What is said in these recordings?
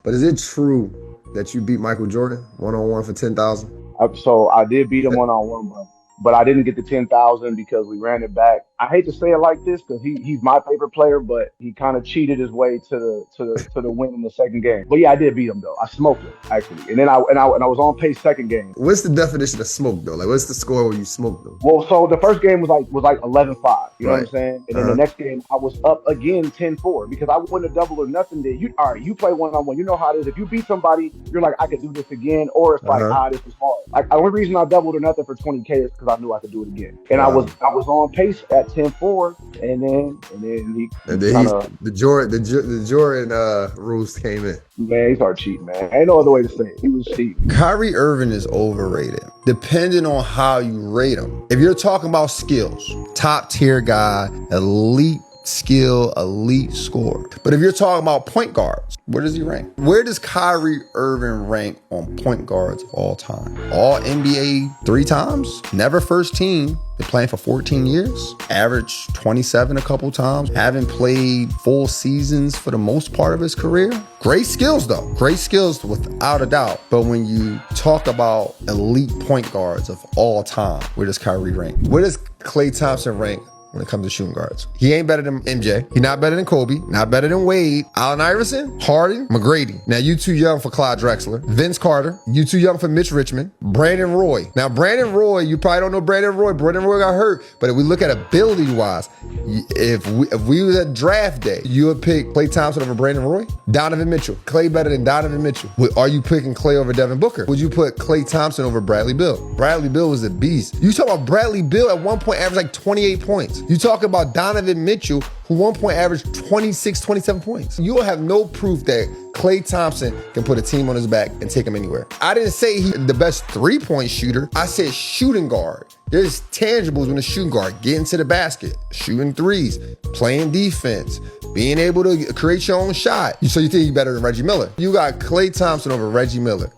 But is it true that you beat Michael Jordan one-on-one for 10,000? So I did beat him one on one, but I didn't get the 10,000 because we ran it back. I hate to say it like this because he's my favorite player, but he kind of cheated his way to the win in the second game. But yeah, I did beat him though. I smoked him actually, and then I was on pace second game. What's the definition of smoke though? Like, what's the score when you smoke them? Well, so the first game was like 11-5. You know what Right. I'm saying? And then the Uh-huh. next game I was up again 10-4 because I wouldn't have double or nothing. Then you all right? You play one on one. You know how it is. If you beat somebody, you're like I could do this again, or it's like Uh-huh. this is hard. Like the only reason I doubled or nothing for 20K is because I knew I could do it again. And Wow. I was on pace at 10-4, and then he And then kind he's of the Jordan rules came in. man he started cheating. Man, ain't no other way to say it. He was cheating. Kyrie Irving is overrated, depending on how you rate him. If you're talking about skills, top tier guy, elite skill, elite scorer. But if you're talking about point guards, where does he rank? Where does Kyrie Irving rank on point guards of all time? All NBA 3 times, never first team. Been playing for 14 years, average 27 a couple times, haven't played full seasons for the most part of his career. Great skills though, great skills without a doubt. But when you talk about elite point guards of all time, where does Kyrie rank? Where does Klay Thompson rank when it comes to shooting guards? He ain't better than MJ. He not better than Kobe. Not better than Wade. Allen Iverson, Harden, McGrady. Now you too young for Clyde Drexler. Vince Carter. You too young for Mitch Richmond. Brandon Roy. Now Brandon Roy, you probably don't know Brandon Roy. Brandon Roy got hurt. But if we look at ability wise, if we was at draft day, you would pick Klay Thompson over Brandon Roy? Donovan Mitchell. Klay better than Donovan Mitchell. Are you picking Klay over Devin Booker? Would you put Klay Thompson over Bradley Beal? Bradley Beal was a beast. You talk about Bradley Beal at one point averaged like 28 points. You talk about Donovan Mitchell, who one point averaged 26, 27 points. You'll have no proof that Klay Thompson can put a team on his back and take him anywhere. I didn't say he's the best 3-point shooter. I said shooting guard. There's tangibles when a shooting guard, getting to the basket, shooting threes, playing defense, being able to create your own shot. So you think he's better than Reggie Miller? You got Klay Thompson over Reggie Miller.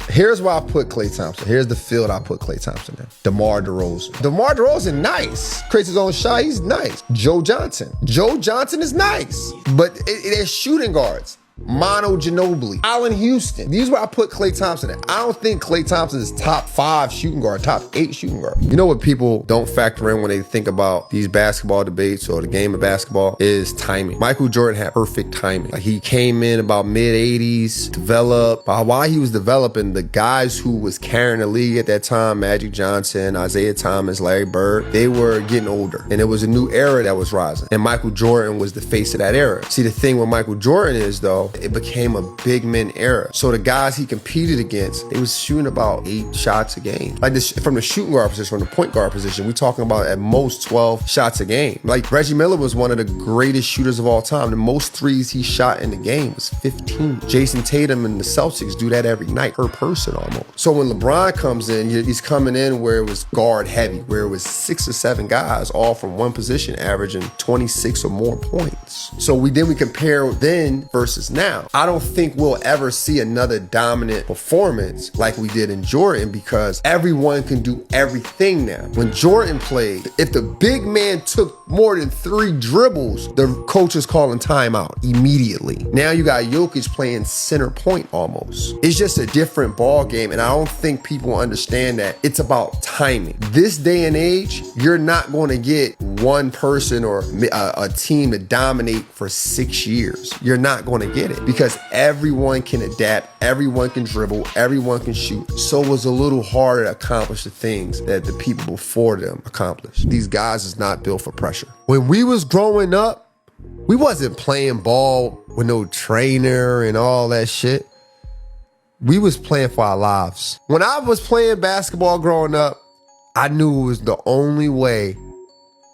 Here's why I put Klay Thompson. Here's the field I put Klay Thompson in. DeMar DeRozan. DeMar DeRozan, nice. Creates his own shot. He's nice. Joe Johnson. Joe Johnson is nice. But they're shooting guards. Mono Ginobili, Allen Houston. These are where I put Klay Thompson in. I don't think Klay Thompson is top 5 shooting guard, top 8 shooting guard. You know what people don't factor in when they think about these basketball debates or the game of basketball is timing. Michael Jordan had perfect timing. Like he came in about mid-80s, developed. While he was developing, the guys who was carrying the league at that time, Magic Johnson, Isaiah Thomas, Larry Bird, they were getting older. And it was a new era that was rising. And Michael Jordan was the face of that era. See, the thing with Michael Jordan is though, it became a big men era. So the guys he competed against, they was shooting about 8 shots a game. Like this, from the shooting guard position, from the point guard position, we're talking about at most 12 shots a game. Like Reggie Miller was one of the greatest shooters of all time. The most threes he shot in the game was 15. Jason Tatum and the Celtics do that every night, per person almost. So when LeBron comes in, he's coming in where it was guard heavy, where it was 6 or 7 guys all from one position averaging 26 or more points. So we compare then versus now. I don't think we'll ever see another dominant performance like we did in Jordan because everyone can do everything now. When Jordan played, if the big man took more than 3 dribbles, the coach is calling timeout immediately. Now you got Jokic playing center point almost. It's just a different ball game, and I don't think people understand that it's about timing. This day and age, you're not going to get one person or a team to dominate for 6 years. You're not going to get it because everyone can adapt, everyone can dribble, everyone can shoot. So it was a little harder to accomplish the things that the people before them accomplished. These guys is not built for pressure. When we was growing up, we wasn't playing ball with no trainer and all that shit. We was playing for our lives. When I was playing basketball growing up, I knew it was the only way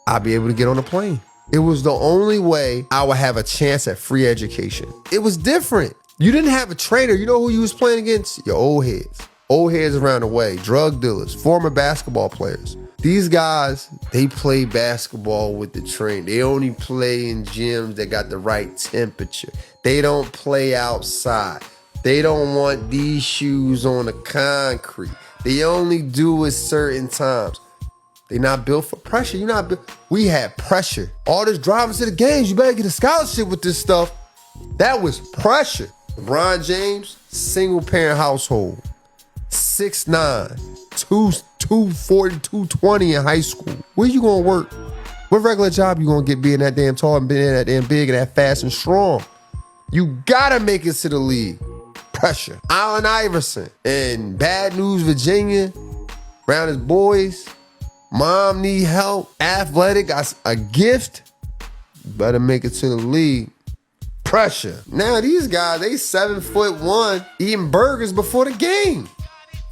I'd be able to get on a plane. It was the only way I would have a chance at free education. It was different. You didn't have a trainer. You know who you was playing against? Your old heads. Old heads around the way. Drug dealers. Former basketball players. These guys, they play basketball with the train. They only play in gyms that got the right temperature. They don't play outside. They don't want these shoes on the concrete. They only do it certain times. They not built for pressure. You're not built. We had pressure. All this driving to the games, you better get a scholarship with this stuff. That was pressure. LeBron James, single parent household, 6'9", 240, 220 in high school. Where you gonna work? What regular job you gonna get being that damn tall and being that damn big and that fast and strong? You gotta make it to the league. Pressure. Allen Iverson in Bad News, Virginia, around his boys. Mom need help. Athletic, got a gift. Better make it to the league. Pressure. Now these guys, they 7'1", eating burgers before the game.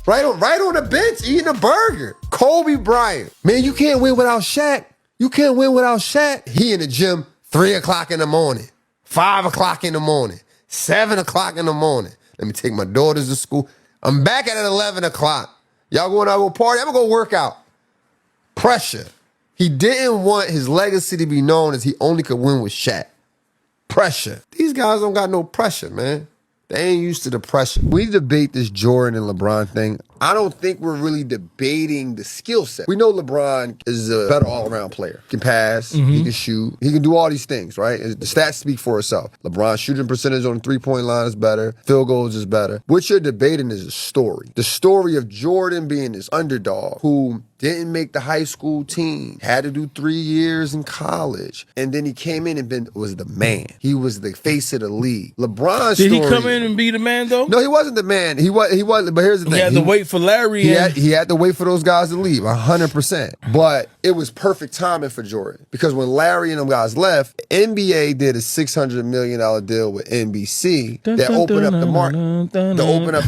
Right on the bench, eating a burger. Kobe Bryant. Man, you can't win without Shaq. You can't win without Shaq. He in the gym 3 o'clock in the morning, 5 o'clock in the morning, 7 o'clock in the morning. Let me take my daughters to school. I'm back at 11 o'clock. Y'all going out to a party? I'm going to go work out. Pressure. He didn't want his legacy to be known as he only could win with Shaq. Pressure. These guys don't got no pressure, man. They ain't used to the pressure. We debate this Jordan and LeBron thing. I don't think we're really debating the skill set. We know LeBron is a better all-around player. He can pass, he can shoot, he can do all these things, right? The stats speak for itself. LeBron's shooting percentage on the three-point line is better. Field goals is better. What you're debating is a story. The story of Jordan being this underdog who didn't make the high school team, had to do 3 years in college, and then he came in and was the man. He was the face of the league. LeBron's Did story, he come in and be the man, though? No, he wasn't the man. He wasn't, but here's the thing. He had to wait for Larry. He had to wait for those guys to leave, 100%. But it was perfect timing for Jordan because when Larry and them guys left, NBA did a $600 million deal with NBC that opened up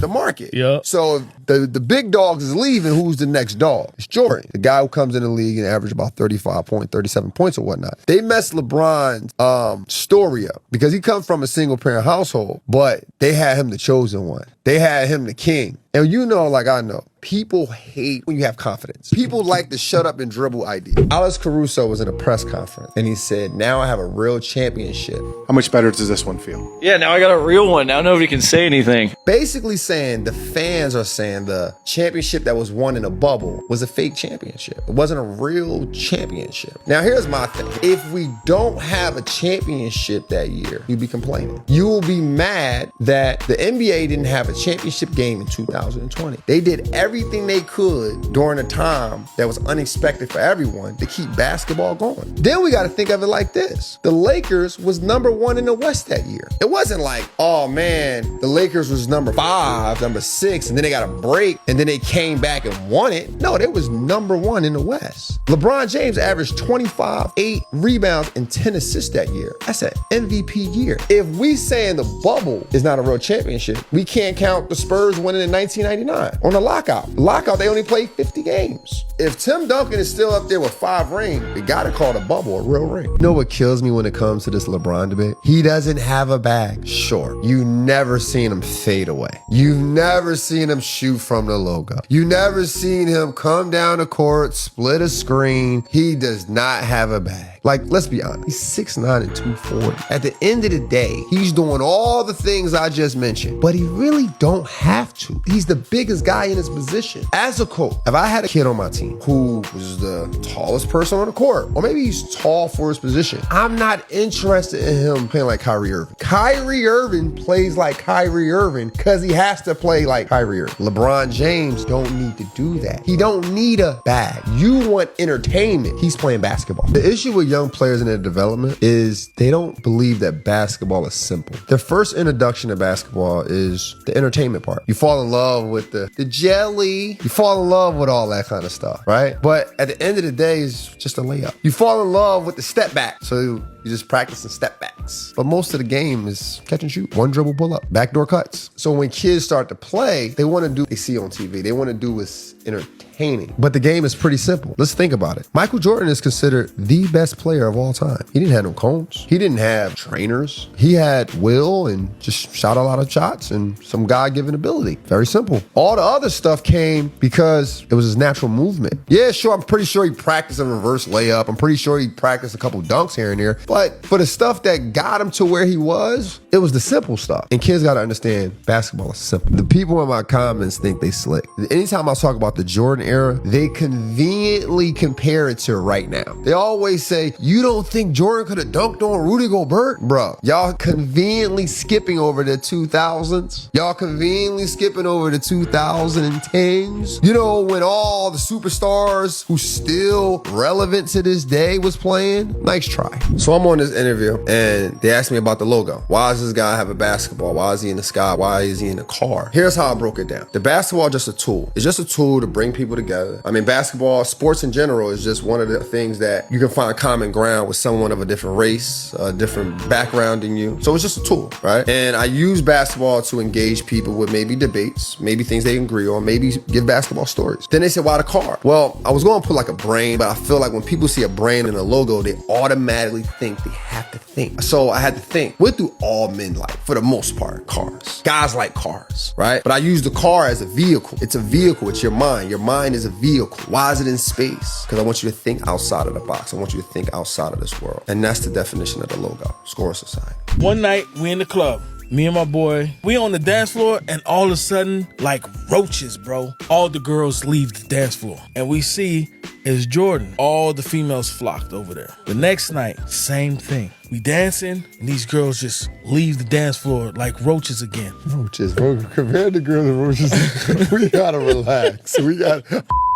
the market. Yep. So if the big dogs is leaving, who's the next dog? It's Jordan, the guy who comes in the league and averaged about 37 points or whatnot. They messed LeBron's story up because he comes from a single parent household, but they had him the chosen one. They had him the king. And you know, like I know, people hate when you have confidence. People like the shut up and dribble idea. Alex Caruso was in a press conference and he said, now I have a real championship. How much better does this one feel? Yeah, now I got a real one. Now nobody can say anything. Basically saying the fans are saying the championship that was won in a bubble was a fake championship. It wasn't a real championship. Now here's my thing. If we don't have a championship that year, you'd be complaining. You will be mad that the NBA didn't have a championship game in 2020. They did everything they could during a time that was unexpected for everyone to keep basketball going. Then we got to think of it like this. The Lakers was number 1 in the West that year. It wasn't like, oh man, the Lakers was number 5, number 6, and then they got a break, and then they came back and won it. No, they was number 1 in the West. LeBron James averaged 25, 8 rebounds, and 10 assists that year. That's an MVP year. If we saying the bubble is not a real championship, we can't count the Spurs winning in 1999 on the lockout. Lockout, they only played 50 games. If Tim Duncan is still up there with 5 rings, we gotta call the bubble a real ring. You know what kills me when it comes to this LeBron debate? He doesn't have a bag. Sure, you never seen him fade away. You've never seen him shoot from the logo. You never seen him come down the court, split a screen. He does not have a bag. Like, let's be honest, he's 6'9" and 240. At the end of the day, he's doing all the things I just mentioned, but he really don't have to. He's the biggest guy in his position. As a coach, if I had a kid on my team who was the tallest person on the court, or maybe he's tall for his position, I'm not interested in him playing like Kyrie Irving. Kyrie Irving plays like Kyrie Irving because he has to play like Kyrie Irving. LeBron James don't need to do that. He don't need a bag. You want entertainment. He's playing basketball. The issue with young players in their development is they don't believe that basketball is simple. Their first introduction to basketball is the entertainment part. You fall in love with the jelly. You fall in love with all that kind of stuff, right? But at the end of the day, it's just a layup. You fall in love with the step back. So you're just practicing step backs. But most of the game is catch and shoot. One dribble pull up, backdoor cuts. So when kids start to play, they want to do what they see on TV. They want to do what's entertaining. But the game is pretty simple. Let's think about it. Michael Jordan is considered the best player of all time. He didn't have no cones. He didn't have trainers. He had will and just shot a lot of shots and some God-given ability. Very simple. All the other stuff came because it was his natural movement. Yeah, sure, I'm pretty sure he practiced a reverse layup. I'm pretty sure he practiced a couple dunks here and there. But But for the stuff that got him to where he was, it was the simple stuff. And kids got to understand, basketball is simple. The people in my comments think they slick. Anytime I talk about the Jordan era, they conveniently compare it to right now. They always say, you don't think Jordan could have dunked on Rudy Gobert? Bro, y'all conveniently skipping over the 2000s. Y'all conveniently skipping over the 2010s. You know, when all the superstars who still relevant to this day was playing? Nice try. So I'm on this interview and they asked me about the logo. Why does this guy have a basketball? Why is he in the sky? Why is he in a car? Here's how I broke it down. The basketball is just a tool. It's just a tool to bring people together. I mean, basketball, sports in general is just one of the things that you can find common ground with someone of a different race, a different background than you. So it's just a tool, right? And I use basketball to engage people with maybe debates, maybe things they can agree on, maybe give basketball stories. Then they said, why the car? Well, I was going to put like a brain, but I feel like when people see a brain in a logo, they automatically think they have to think. So I had to think, what do all men like? For the most part, cars. Guys like cars, right? But I use the car as a vehicle. It's a vehicle. It's your mind. Your mind is a vehicle. Why is it in space? Because I want you to think outside of the box. I want you to think outside of this world. And that's the definition of the logo, Scoring Society. One night, we in the club. Me and my boy, we on the dance floor, and all of a sudden, like roaches, bro, all the girls leave the dance floor. And we see it's Jordan. All the females flocked over there. The next night, same thing. We dancing, and these girls just leave the dance floor like roaches again. Roaches, bro. Compared to girls and roaches, we gotta relax.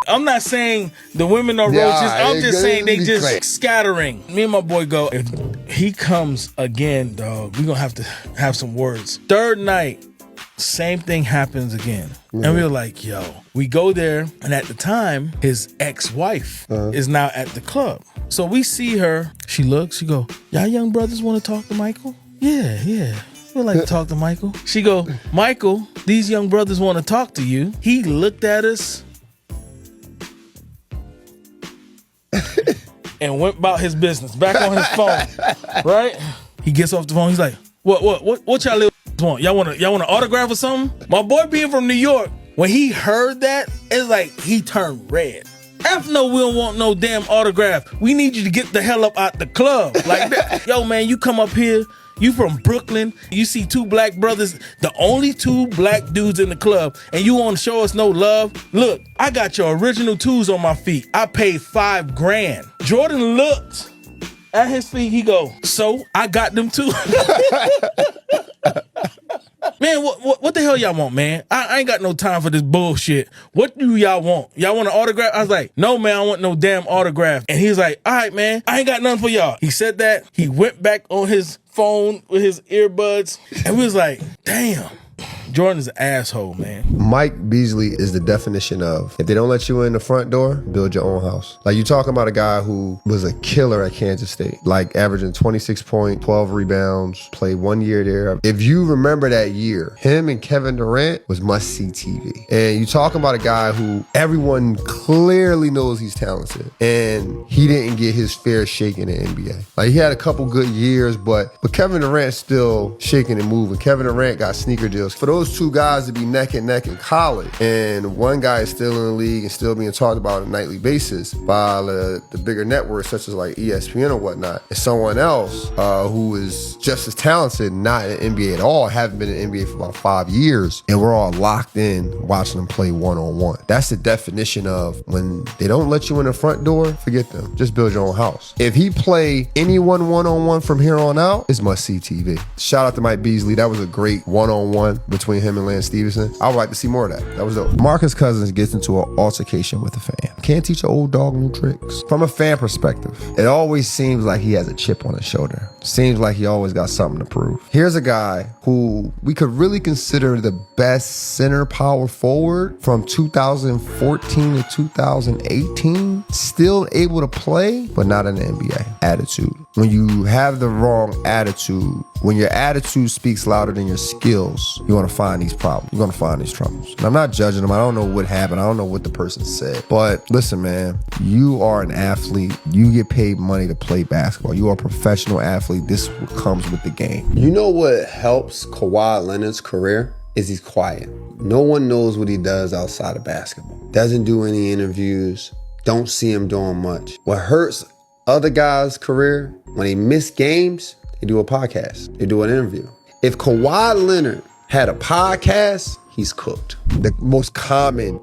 I'm not saying the women are roaches. I'm just saying they just scattering. Me and my boy go, if he comes again, dog, we're gonna have to have some words. Third night, same thing happens again. And we were like, yo, we go there. And at the time, his ex-wife is now at the club. So we see her. She looks, she go, y'all young brothers want to talk to Michael? Yeah. We'd like to talk to Michael. She go, Michael, these young brothers want to talk to you. He looked at us and went about his business, back on his phone, right? He gets off the phone. He's like, what y'all little want? Y'all want an autograph or something? My boy being from New York, when he heard that, it's like he turned red. F no, we don't want no damn autograph. We need you to get the hell up out the club. Like that. Yo, man, you come up here. You from Brooklyn, you see two black brothers, the only two black dudes in the club, and you want to show us no love? Look, I got your original twos on my feet. I paid $5,000. Jordan looked at his feet, he go, so I got them too. Man, what the hell y'all want, man? I ain't got no time for this bullshit. What do y'all want? Y'all want an autograph? I was like, no, man, I don't want no damn autograph. And he's like, all right, man, I ain't got nothing for y'all. He said that. He went back on his phone with his earbuds, and we was like, damn. Jordan's an asshole, man. Mike Beasley is the definition of, if they don't let you in the front door, build your own house. Like, you talking about a guy who was a killer at Kansas State, like averaging 26 points, 12 rebounds, played 1 year there. If you remember that year, him and Kevin Durant was must-see TV. And you talking about a guy who everyone clearly knows he's talented, and he didn't get his fair shake in the NBA. Like, he had a couple good years, but Kevin Durant's still shaking and moving. Kevin Durant got sneaker deals. For those two guys to be neck and neck in college, and one guy is still in the league and still being talked about on a nightly basis by the bigger networks such as like ESPN or whatnot, and someone else who is just as talented, not in the NBA at all, haven't been in the NBA for about 5 years, and we're all locked in watching them play one-on-one. That's the definition of, when they don't let you in the front door, forget them. Just build your own house. If he play anyone one-on-one from here on out, it's must-see TV. Shout out to Mike Beasley. That was a great one-on-one between him and Lance Stevenson. I would like to see more of that. That was dope. Marcus Cousins gets into an altercation with a fan. Can't teach an old dog new tricks. From a fan perspective, it always seems like he has a chip on his shoulder. Seems like he always got something to prove. Here's a guy who we could really consider the best center power forward from 2014 to 2018. Still able to play, but not in the NBA. Attitude. When you have the wrong attitude, when your attitude speaks louder than your skills, you're going to find these problems. You're going to find these troubles. And I'm not judging them. I don't know what happened. I don't know what the person said. But listen, man, you are an athlete. You get paid money to play basketball. You are a professional athlete. This comes with the game. You know what helps Kawhi Leonard's career? Is he's quiet. No one knows what he does outside of basketball. Doesn't do any interviews. Don't see him doing much. What hurts other guys' career When they miss games, they do a podcast. They do an interview. If Kawhi Leonard had a podcast, he's cooked. The most common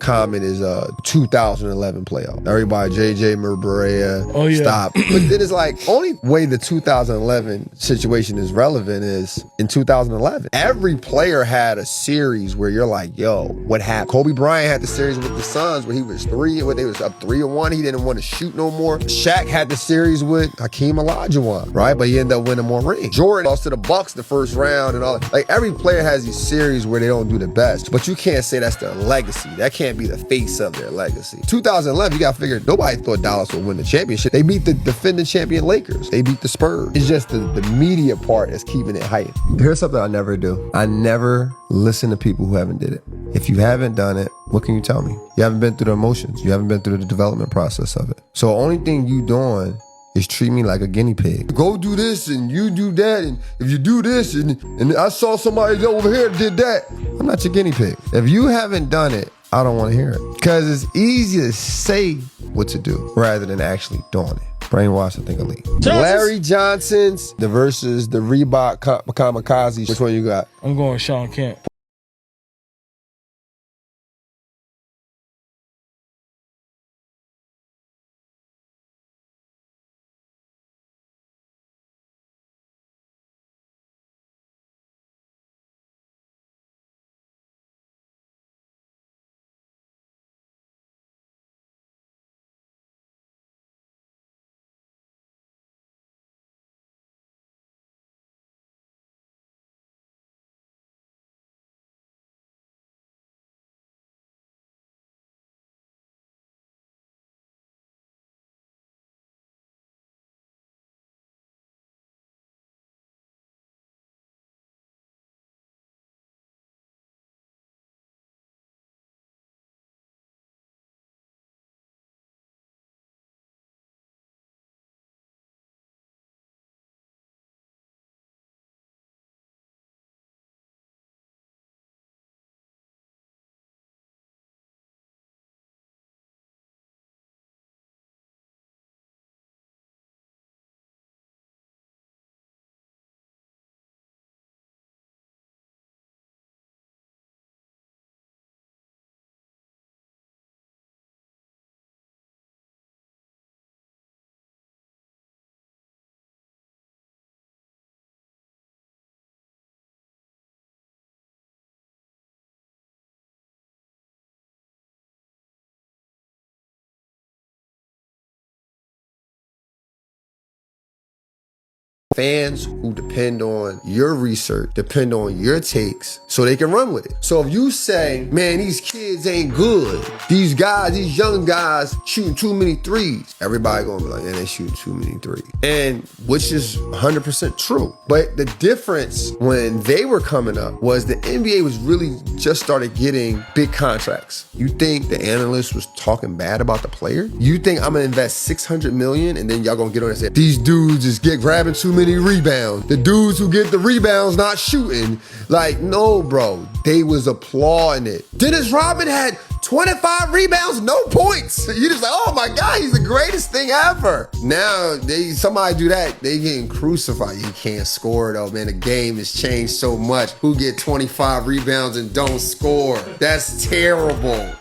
is 2011 playoff. Everybody, JJ Murray, Oh, yeah. stop. But then it's like, only way the 2011 situation is relevant is in 2011. Every player had a series where you're like, yo, what happened? Kobe Bryant had the series with the Suns where he was they was up 3-1. He didn't want to shoot no more. Shaq had the series with Hakeem Olajuwon, right? But he ended up winning more rings. Jordan lost to the Bucks the first round and all that. Like, every player has these series where they don't do the best, but you can't say that's their legacy. That can't be the face of their legacy. 2011, you got to figure, nobody thought Dallas would win the championship. They beat the defending champion Lakers. They beat the Spurs. It's just the media part that's keeping it hype. Here's something I never do. I never listen to people who haven't did it. If you haven't done it, what can you tell me? You haven't been through the emotions. You haven't been through the development process of it. So the only thing you doing is treat me like a guinea pig. Go do this and you do that, and if you do this and I saw somebody over here did that, I'm not your guinea pig. If you haven't done it, I don't want to hear it. Because it's easy to say what to do rather than actually doing it. Brainwash, I think, elite. Larry Johnson's versus the Reebok Kamikaze. Which one you got? I'm going Sean Kemp. Fans who depend on your research, depend on your takes, so they can run with it. So if you say, man, these kids ain't good, these guys, these young guys shooting too many threes, everybody gonna be like, yeah, they shooting too many threes. And which is 100% true. But the difference when they were coming up was the NBA was really just started getting big contracts. You think the analyst was talking bad about the player? You think I'm gonna invest $600 million and then y'all gonna get on and say, these dudes just get grabbing too many rebounds. The dudes who get the rebounds not shooting. Like, no, bro. They was applauding it. Dennis Rodman had 25 rebounds, no points. You just like, oh my God, he's the greatest thing ever. Now, somebody do that, they getting crucified. You can't score though, man. The game has changed so much. Who get 25 rebounds and don't score? That's terrible.